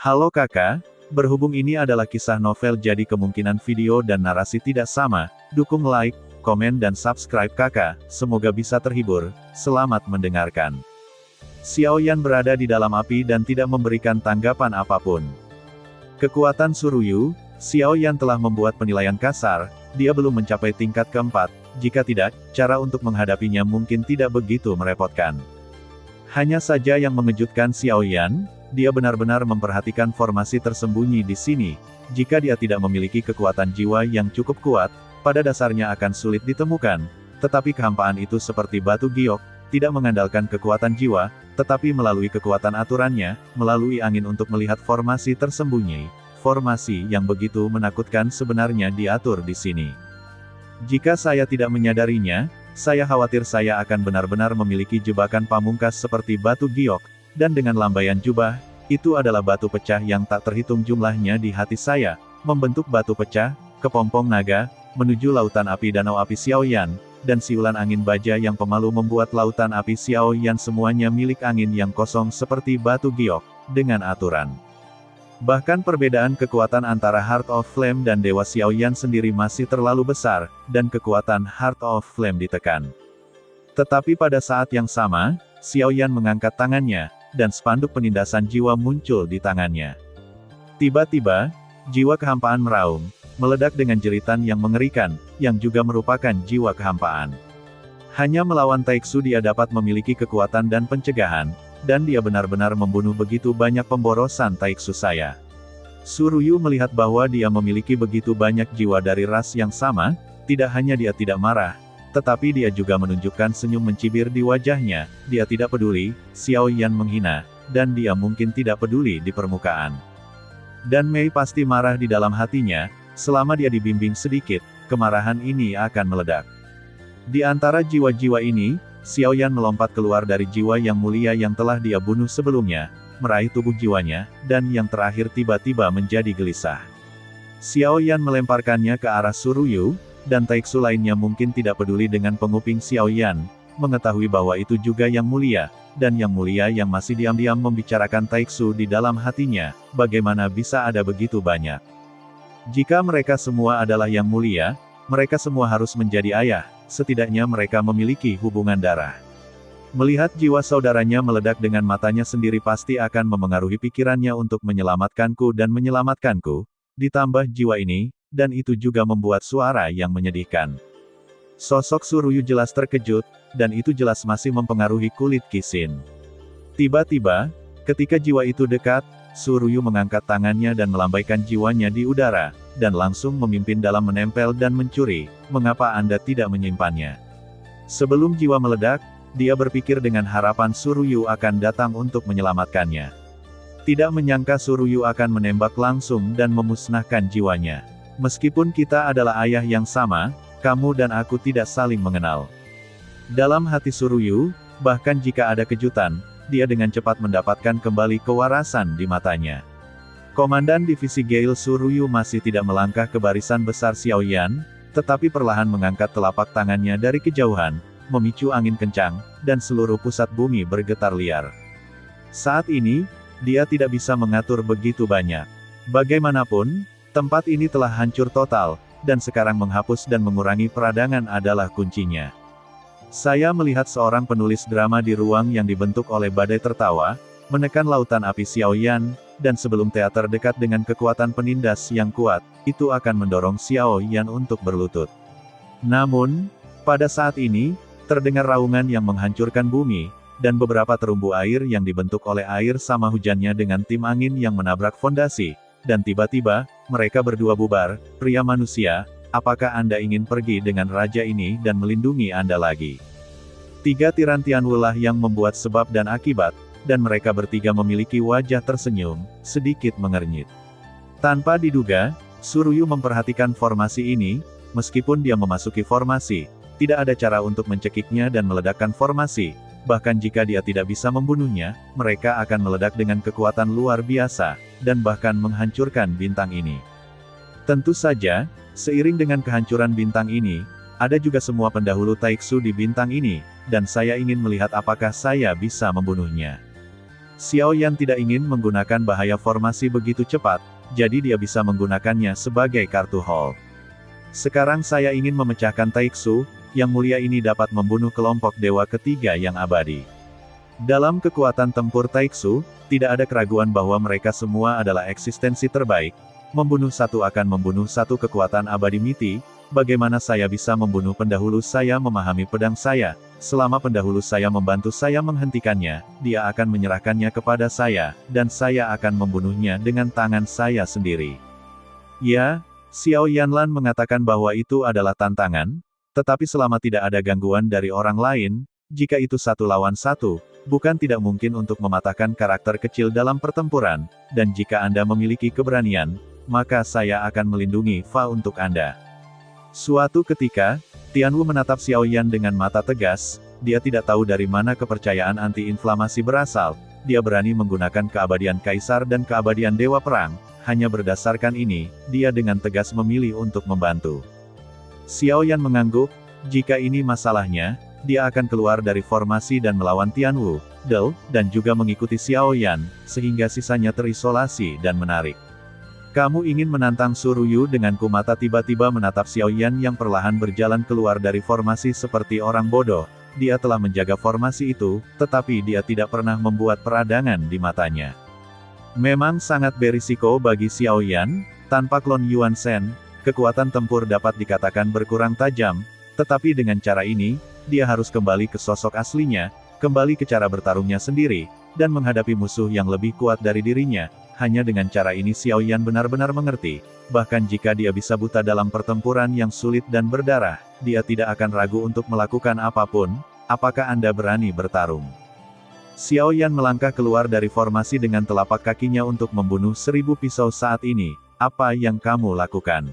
Halo kakak, berhubung ini adalah kisah novel jadi kemungkinan video dan narasi tidak sama, dukung like, komen dan subscribe kakak, semoga bisa terhibur, selamat mendengarkan. Xiaoyan berada di dalam api dan tidak memberikan tanggapan apapun. Kekuatan Suruyu, Xiaoyan telah membuat penilaian kasar, dia belum mencapai tingkat keempat, jika tidak, cara untuk menghadapinya mungkin tidak begitu merepotkan. Hanya saja yang mengejutkan Xiaoyan, dia benar-benar memperhatikan formasi tersembunyi di sini. Jika dia tidak memiliki kekuatan jiwa yang cukup kuat, pada dasarnya akan sulit ditemukan. Tetapi kehampaan itu seperti batu giok, tidak mengandalkan kekuatan jiwa, tetapi melalui kekuatan aturannya, melalui angin untuk melihat formasi tersembunyi. Formasi yang begitu menakutkan sebenarnya diatur di sini. Jika saya tidak menyadarinya, saya khawatir saya akan benar-benar memiliki jebakan pamungkas seperti batu giok. Dan dengan lambaian jubah, itu adalah batu pecah yang tak terhitung jumlahnya di hati saya, membentuk batu pecah, kepompong naga, menuju lautan api danau api Xiaoyan, dan siulan angin baja yang pemalu membuat lautan api Xiaoyan semuanya milik angin yang kosong seperti batu giok, dengan aturan. Bahkan perbedaan kekuatan antara Heart of Flame dan Dewa Xiaoyan sendiri masih terlalu besar, dan kekuatan Heart of Flame ditekan. Tetapi pada saat yang sama, Xiaoyan mengangkat tangannya, dan spanduk penindasan jiwa muncul di tangannya. Tiba-tiba, jiwa kehampaan meraung, meledak dengan jeritan yang mengerikan, yang juga merupakan jiwa kehampaan. Hanya melawan Taiksu dia dapat memiliki kekuatan dan pencegahan, dan dia benar-benar membunuh begitu banyak pemborosan Taiksu saya. Suruyu melihat bahwa dia memiliki begitu banyak jiwa dari ras yang sama, tidak hanya dia tidak marah, tetapi dia juga menunjukkan senyum mencibir di wajahnya, dia tidak peduli, Xiaoyan menghina, dan dia mungkin tidak peduli di permukaan. Dan Mei pasti marah di dalam hatinya, selama dia dibimbing sedikit, kemarahan ini akan meledak. Di antara jiwa-jiwa ini, Xiaoyan melompat keluar dari jiwa yang mulia yang telah dia bunuh sebelumnya, meraih tubuh jiwanya, dan yang terakhir tiba-tiba menjadi gelisah. Xiaoyan melemparkannya ke arah Suruyu, dan Taiksu lainnya mungkin tidak peduli dengan penguping Xiaoyan, mengetahui bahwa itu juga yang mulia, dan yang mulia yang masih diam-diam membicarakan Taiksu di dalam hatinya, bagaimana bisa ada begitu banyak. Jika mereka semua adalah yang mulia, mereka semua harus menjadi ayah, setidaknya mereka memiliki hubungan darah. Melihat jiwa saudaranya meledak dengan matanya sendiri pasti akan memengaruhi pikirannya untuk menyelamatkanku dan menyelamatkanku, ditambah jiwa ini, dan itu juga membuat suara yang menyedihkan. Sosok Suruyu jelas terkejut, dan itu jelas masih mempengaruhi kulit Qixin. Tiba-tiba, ketika jiwa itu dekat, Suruyu mengangkat tangannya dan melambaikan jiwanya di udara, dan langsung memimpin dalam menempel dan mencuri, mengapa Anda tidak menyimpannya? Sebelum jiwa meledak, dia berpikir dengan harapan Suruyu akan datang untuk menyelamatkannya. Tidak menyangka Suruyu akan menembak langsung dan memusnahkan jiwanya. Meskipun kita adalah ayah yang sama, kamu dan aku tidak saling mengenal. Dalam hati Suruyu, bahkan jika ada kejutan, dia dengan cepat mendapatkan kembali kewarasan di matanya. Komandan Divisi Gale Suruyu masih tidak melangkah ke barisan besar Xiaoyan, tetapi perlahan mengangkat telapak tangannya dari kejauhan, memicu angin kencang, dan seluruh pusat bumi bergetar liar. Saat ini, dia tidak bisa mengatur begitu banyak. Bagaimanapun, tempat ini telah hancur total, dan sekarang menghapus dan mengurangi peradangan adalah kuncinya. Saya melihat seorang penulis drama di ruang yang dibentuk oleh badai tertawa, menekan lautan api Xiaoyan, dan sebelum teater dekat dengan kekuatan penindas yang kuat, itu akan mendorong Xiaoyan untuk berlutut. Namun, pada saat ini, terdengar raungan yang menghancurkan bumi, dan beberapa terumbu air yang dibentuk oleh air sama hujannya dengan tim angin yang menabrak fondasi. Dan tiba-tiba, mereka berdua bubar, pria manusia, apakah Anda ingin pergi dengan raja ini dan melindungi Anda lagi? Tiga tiran Tianwu-lah yang membuat sebab dan akibat, dan mereka bertiga memiliki wajah tersenyum, sedikit mengernyit. Tanpa diduga, Suruyu memperhatikan formasi ini, meskipun dia memasuki formasi, tidak ada cara untuk mencekiknya dan meledakkan formasi, bahkan jika dia tidak bisa membunuhnya, mereka akan meledak dengan kekuatan luar biasa, dan bahkan menghancurkan bintang ini. Tentu saja, seiring dengan kehancuran bintang ini, ada juga semua pendahulu Taiksu di bintang ini, dan saya ingin melihat apakah saya bisa membunuhnya. Xiao Yan tidak ingin menggunakan bahaya formasi begitu cepat, jadi dia bisa menggunakannya sebagai kartu haul. Sekarang saya ingin memecahkan Taiksu, yang mulia ini dapat membunuh kelompok dewa ketiga yang abadi. Dalam kekuatan tempur Taiksu, tidak ada keraguan bahwa mereka semua adalah eksistensi terbaik. Membunuh satu akan membunuh satu kekuatan abadi miti. Bagaimana saya bisa membunuh pendahulu saya memahami pedang saya? Selama pendahulu saya membantu saya menghentikannya, dia akan menyerahkannya kepada saya, dan saya akan membunuhnya dengan tangan saya sendiri. Ya, Xiao Yanlan mengatakan bahwa itu adalah tantangan, tetapi selama tidak ada gangguan dari orang lain, jika itu 1 lawan 1, bukan tidak mungkin untuk mematahkan karakter kecil dalam pertempuran, dan jika Anda memiliki keberanian, maka saya akan melindungi Fa untuk Anda. Suatu ketika, Tianwu menatap Xiao Yan dengan mata tegas, dia tidak tahu dari mana kepercayaan anti-inflamasi berasal, dia berani menggunakan keabadian Kaisar dan keabadian Dewa Perang, hanya berdasarkan ini, dia dengan tegas memilih untuk membantu. Xiao Yan mengangguk, jika ini masalahnya, dia akan keluar dari formasi dan melawan Tianwu, dan juga mengikuti Xiao Yan, sehingga sisanya terisolasi dan menarik. Kamu ingin menantang Suruyu denganku? Mata tiba-tiba menatap Xiao Yan yang perlahan berjalan keluar dari formasi seperti orang bodoh. Dia telah menjaga formasi itu, tetapi dia tidak pernah membuat peradangan di matanya. Memang sangat berisiko bagi Xiao Yan, tanpa klon Yuan Shen, kekuatan tempur dapat dikatakan berkurang tajam, tetapi dengan cara ini, dia harus kembali ke sosok aslinya, kembali ke cara bertarungnya sendiri, dan menghadapi musuh yang lebih kuat dari dirinya. Hanya dengan cara ini Xiao Yan benar-benar mengerti, bahkan jika dia bisa buta dalam pertempuran yang sulit dan berdarah, dia tidak akan ragu untuk melakukan apapun. Apakah Anda berani bertarung? Xiao Yan melangkah keluar dari formasi dengan telapak kakinya untuk membunuh 1000 pisau saat ini. Apa yang kamu lakukan?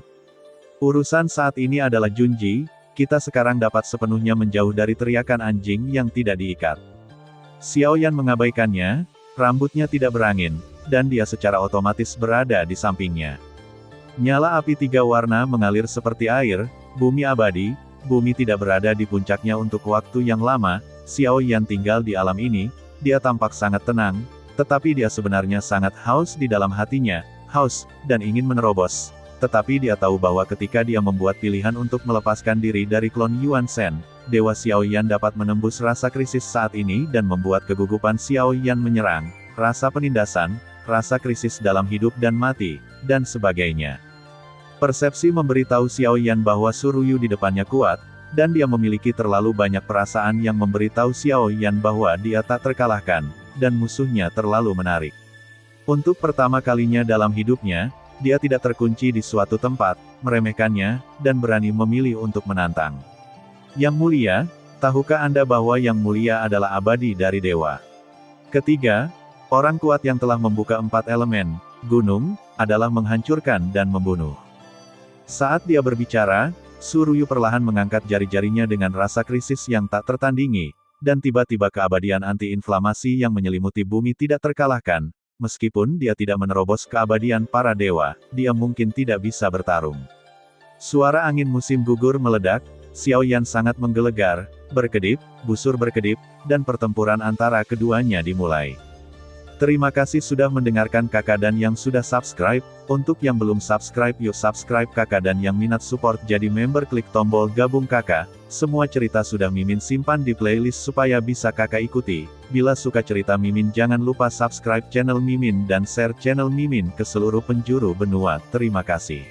Urusan saat ini adalah Junji, kita sekarang dapat sepenuhnya menjauh dari teriakan anjing yang tidak diikat. Xiao Yan mengabaikannya, rambutnya tidak berangin, dan dia secara otomatis berada di sampingnya. Nyala api 3 warna mengalir seperti air, bumi abadi, bumi tidak berada di puncaknya untuk waktu yang lama. Xiao Yan tinggal di alam ini, dia tampak sangat tenang, tetapi dia sebenarnya sangat haus di dalam hatinya, haus, dan ingin menerobos. Tetapi dia tahu bahwa ketika dia membuat pilihan untuk melepaskan diri dari klon Yuan Shen, Dewa Xiao Yan dapat menembus rasa krisis saat ini dan membuat kegugupan Xiao Yan menyerang, rasa penindasan, rasa krisis dalam hidup dan mati, dan sebagainya. Persepsi memberitahu Xiao Yan bahwa Suruyu di depannya kuat, dan dia memiliki terlalu banyak perasaan yang memberitahu Xiao Yan bahwa dia tak terkalahkan, dan musuhnya terlalu menarik. Untuk pertama kalinya dalam hidupnya, dia tidak terkunci di suatu tempat, meremehkannya, dan berani memilih untuk menantang. Yang mulia, tahukah Anda bahwa yang mulia adalah abadi dari dewa? Ketiga, orang kuat yang telah membuka 4 elemen, gunung, adalah menghancurkan dan membunuh. Saat dia berbicara, Suruyu perlahan mengangkat jari-jarinya dengan rasa krisis yang tak tertandingi, dan tiba-tiba keabadian anti-inflamasi yang menyelimuti bumi tidak terkalahkan. Meskipun dia tidak menerobos keabadian para dewa, dia mungkin tidak bisa bertarung. Suara angin musim gugur meledak, Xiao Yan sangat menggelegar, berkedip, busur berkedip, dan pertempuran antara keduanya dimulai. Terima kasih sudah mendengarkan kakak dan yang sudah subscribe. Untuk yang belum subscribe yuk subscribe kakak, dan yang minat support jadi member klik tombol gabung kakak. Semua cerita sudah Mimin simpan di playlist supaya bisa kakak ikuti. Bila suka cerita Mimin jangan lupa subscribe channel Mimin dan share channel Mimin ke seluruh penjuru benua. Terima kasih.